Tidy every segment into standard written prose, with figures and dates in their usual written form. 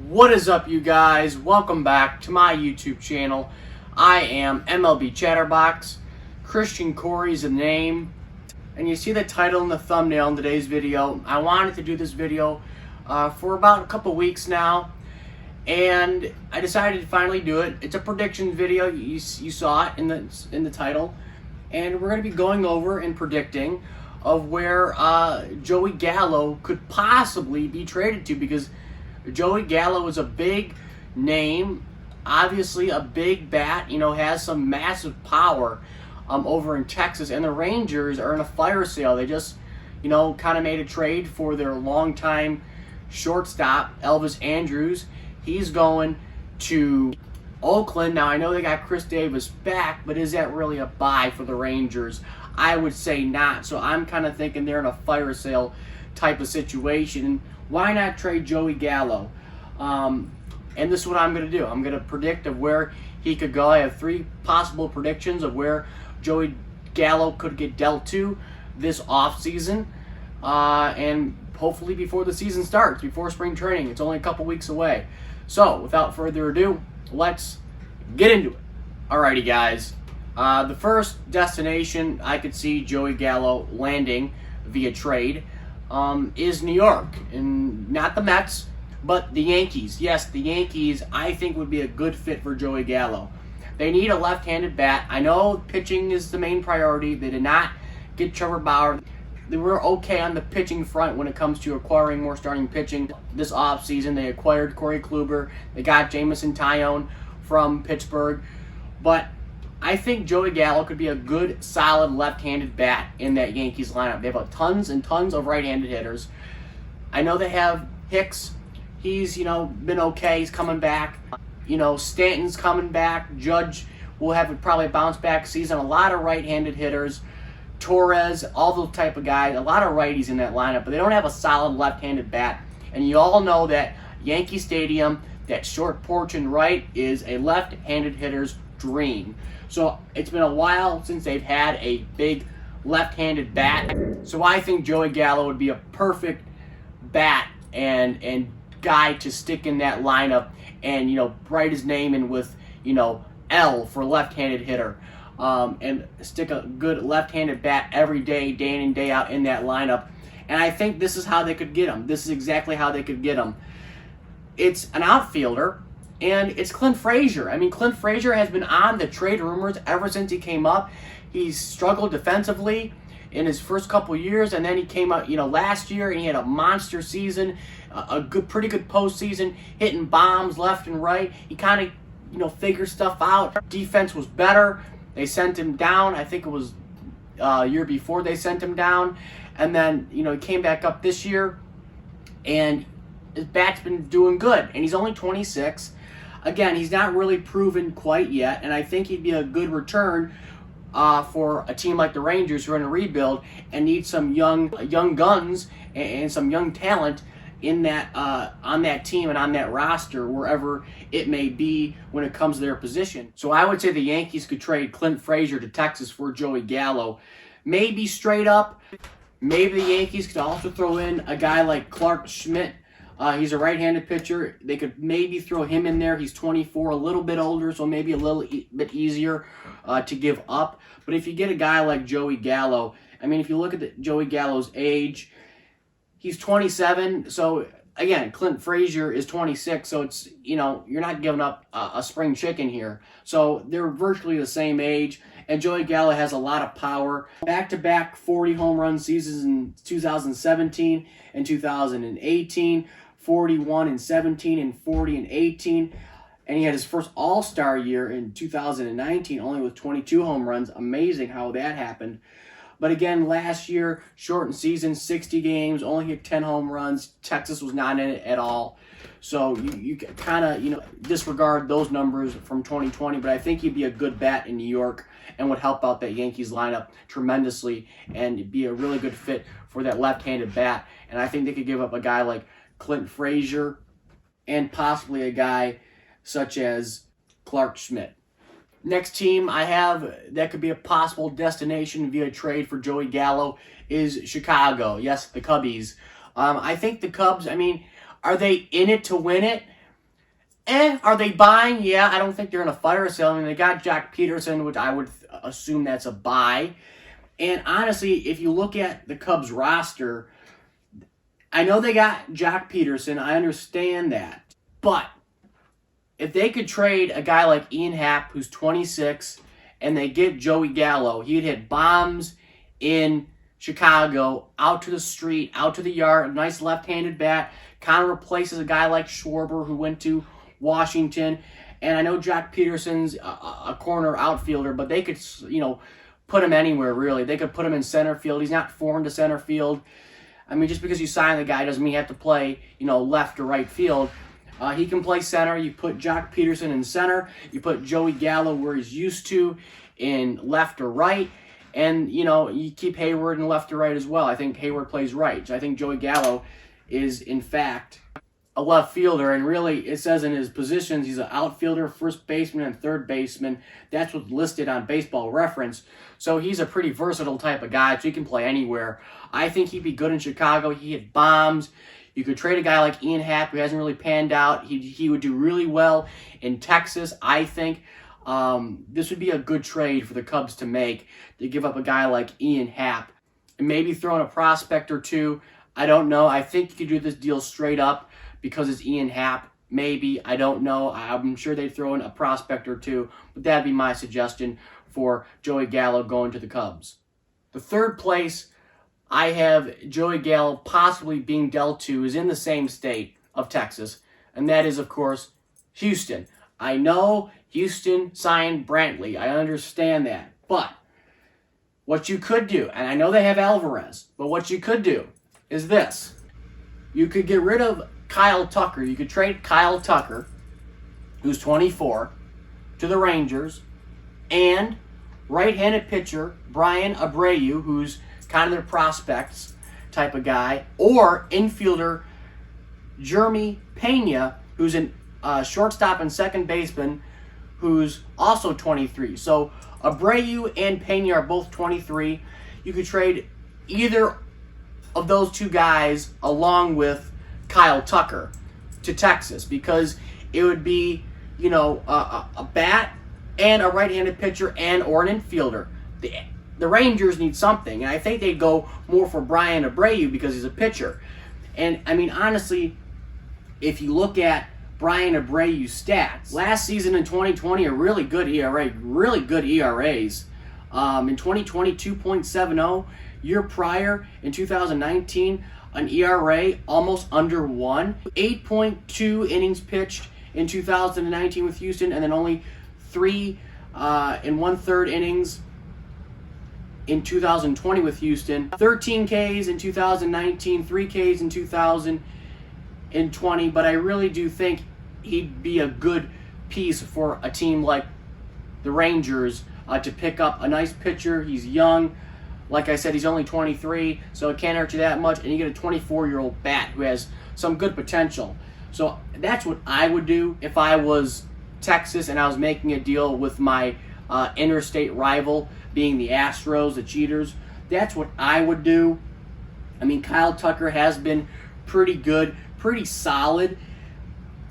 What is up, you guys? Welcome back to my YouTube channel. I am MLB Chatterbox. Christian Corey's the name. And you see the title and the thumbnail in today's video. I wanted to do this video for about a couple weeks now. And I decided to finally do it. It's a prediction video. You saw it in the title. And we're going to be going over and predicting of where Joey Gallo could possibly be traded to, because Joey Gallo is a big name, obviously a big bat, has some massive power over in Texas, and the Rangers are in a fire sale. They just, kind of made a trade for their longtime shortstop, Elvis Andrus. He's going to Oakland. Now, I know they got Chris Davis back, but is that really a buy for the Rangers? I would say not. So I'm kind of thinking they're in a fire sale type of situation. Why not trade Joey Gallo? And this is what I'm going to do. I'm going to predict of where he could go. I have three possible predictions of where Joey Gallo could get dealt to this offseason. And hopefully before the season starts, before spring training. It's only a couple weeks away. So without further ado, let's get into it. Alrighty, guys. The first destination I could see Joey Gallo landing via trade is New York, and not the Mets, but the Yankees. Yes, the Yankees, I think, would be a good fit for Joey Gallo. They need a left-handed bat. I know pitching is the main priority. They did not get Trevor Bauer. They were okay on the pitching front when it comes to acquiring more starting pitching this offseason. They acquired Corey Kluber. They got Jameson Taillon from Pittsburgh. But I think Joey Gallo could be a good, solid left-handed bat in that Yankees lineup. They have tons and tons of right-handed hitters. I know they have Hicks. He's, been okay. He's coming back. Stanton's coming back. Judge will have probably a bounce-back season. A lot of right-handed hitters. Torres, all those type of guys. A lot of righties in that lineup, but they don't have a solid left-handed bat. And you all know that Yankee Stadium, that short porch and right, is a left-handed hitter's dream. So it's been a while since they've had a big left-handed bat. So I think Joey Gallo would be a perfect bat and guy to stick in that lineup and, write his name in with, L for left-handed hitter. And stick a good left-handed bat every day, day in and day out in that lineup. And I think this is how they could get him. This is exactly how they could get him. It's an outfielder. And it's Clint Frazier. I mean, Clint Frazier has been on the trade rumors ever since he came up. He's struggled defensively in his first couple years, and then he came up, last year, and he had a monster season, pretty good postseason, hitting bombs left and right. He kind of, figured stuff out. Defense was better. They sent him down. I think it was a year before they sent him down, and then, he came back up this year, and his bat's been doing good, and he's only 26. Again, he's not really proven quite yet, and I think he'd be a good return for a team like the Rangers, who are in a rebuild and need some young guns and some young talent in that on that team and on that roster, wherever it may be when it comes to their position. So I would say the Yankees could trade Clint Frazier to Texas for Joey Gallo. Maybe straight up. Maybe the Yankees could also throw in a guy like Clark Schmidt. He's a right-handed pitcher. They could maybe throw him in there. He's 24, a little bit older, so maybe a little bit easier to give up. But if you get a guy like Joey Gallo, I mean, if you look at Joey Gallo's age, he's 27. So, again, Clint Frazier is 26, so it's, you're not giving up a spring chicken here. So they're virtually the same age, and Joey Gallo has a lot of power. Back-to-back 40 home run seasons in 2017 and 2018. 41 and 17 and 40 and 18. And he had his first All-Star year in 2019, only with 22 home runs. Amazing how that happened. But again, last year, shortened season, 60 games, only hit 10 home runs. Texas was not in it at all. So you kind of, disregard those numbers from 2020. But I think he'd be a good bat in New York and would help out that Yankees lineup tremendously and be a really good fit for that left-handed bat. And I think they could give up a guy like Clint Frazier and possibly a guy such as Clark Schmidt. Next team I have that could be a possible destination via trade for Joey Gallo is Chicago. Yes, the Cubbies. I think the Cubs, I mean, are they in it to win it? Are they buying? Yeah, I don't think they're in a fire sale. I mean, they got Jack Peterson, which I would assume that's a buy. And honestly, if you look at the Cubs roster, I know they got Jack Peterson. I understand that. But if they could trade a guy like Ian Happ, who's 26, and they get Joey Gallo, he'd hit bombs in Chicago, out to the street, out to the yard, a nice left-handed bat, kind of replaces a guy like Schwarber who went to Washington. And I know Jack Peterson's a corner outfielder, but they could, put him anywhere, really. They could put him in center field. He's not foreign to center field. I mean, just because you sign the guy doesn't mean you have to play, left or right field. He can play center. You put Jack Peterson in center. You put Joey Gallo where he's used to in left or right. And, you keep Hayward in left or right as well. I think Hayward plays right. So I think Joey Gallo is, in fact, a left fielder. And really, it says in his positions, he's an outfielder, first baseman, and third baseman. That's what's listed on Baseball Reference. So he's a pretty versatile type of guy, so he can play anywhere. I think he'd be good in Chicago. He hit bombs. You could trade a guy like Ian Happ, who hasn't really panned out. He would do really well in Texas, I think. This would be a good trade for the Cubs to make, to give up a guy like Ian Happ. And maybe throw in a prospect or two. I don't know. I think you could do this deal straight up because it's Ian Happ. Maybe. I don't know. I'm sure they'd throw in a prospect or two. But that'd be my suggestion for Joey Gallo going to the Cubs. The third place I have Joey Gallo possibly being dealt to is in the same state of Texas, and that is, of course, Houston. I know Houston signed Brantley. I understand that. But what you could do, and I know they have Alvarez, but what you could do is this. You could get rid of Kyle Tucker. You could trade Kyle Tucker, who's 24, to the Rangers, and right-handed pitcher Brian Abreu, who's kind of their prospects type of guy, or infielder Jeremy Pena, who's a shortstop and second baseman, who's also 23. So Abreu and Pena are both 23. You could trade either of those two guys along with Kyle Tucker to Texas, because it would be, a bat and a right-handed pitcher and or an infielder. The Rangers need something, and I think they'd go more for Brian Abreu because he's a pitcher. And, I mean, honestly, if you look at Brian Abreu's stats, last season in 2020, a really good ERA, really good ERAs. In 2020, 2.70. Year prior, in 2019, an ERA almost under 1. 8.2 innings pitched in 2019 with Houston, and then only 3 and 1/3 innings in 2020 with Houston. 13 Ks in 2019, 3 Ks in 2020, but I really do think he'd be a good piece for a team like the Rangers to pick up a nice pitcher. He's young. Like I said, he's only 23, so it can't hurt you that much, and you get a 24-year-old bat who has some good potential. So that's what I would do if I was Texas and I was making a deal with my interstate rival, being the Astros, the cheaters. That's what I would do. I mean, Kyle Tucker has been pretty good, pretty solid.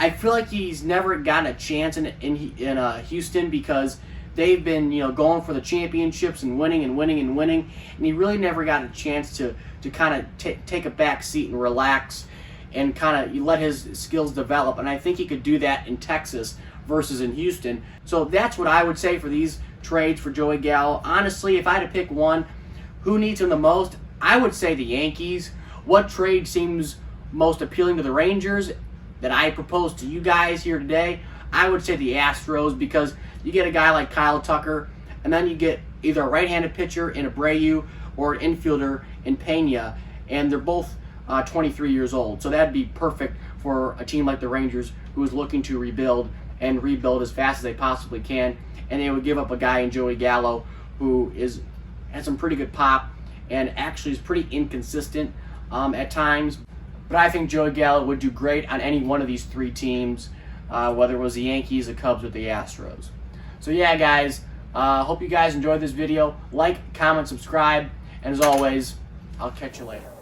I feel like he's never gotten a chance in Houston because they've been, going for the championships and winning, and he really never got a chance to kind of take a back seat and relax and kind of let his skills develop. And I think he could do that in Texas versus in Houston. So that's what I would say for these trades for Joey Gallo. Honestly, if I had to pick one, who needs him the most, I would say the Yankees. What trade seems most appealing to the Rangers that I proposed to you guys here today? I would say the Astros, because you get a guy like Kyle Tucker, and then you get either a right-handed pitcher in Abreu or an infielder in Pena, and they're both 23 years old. So that'd be perfect for a team like the Rangers, who is looking to rebuild as fast as they possibly can. And they would give up a guy in Joey Gallo who has some pretty good pop and actually is pretty inconsistent at times. But I think Joey Gallo would do great on any one of these three teams, whether it was the Yankees, the Cubs, or the Astros. So yeah, guys, hope you guys enjoyed this video. Like, comment, subscribe, and as always, I'll catch you later.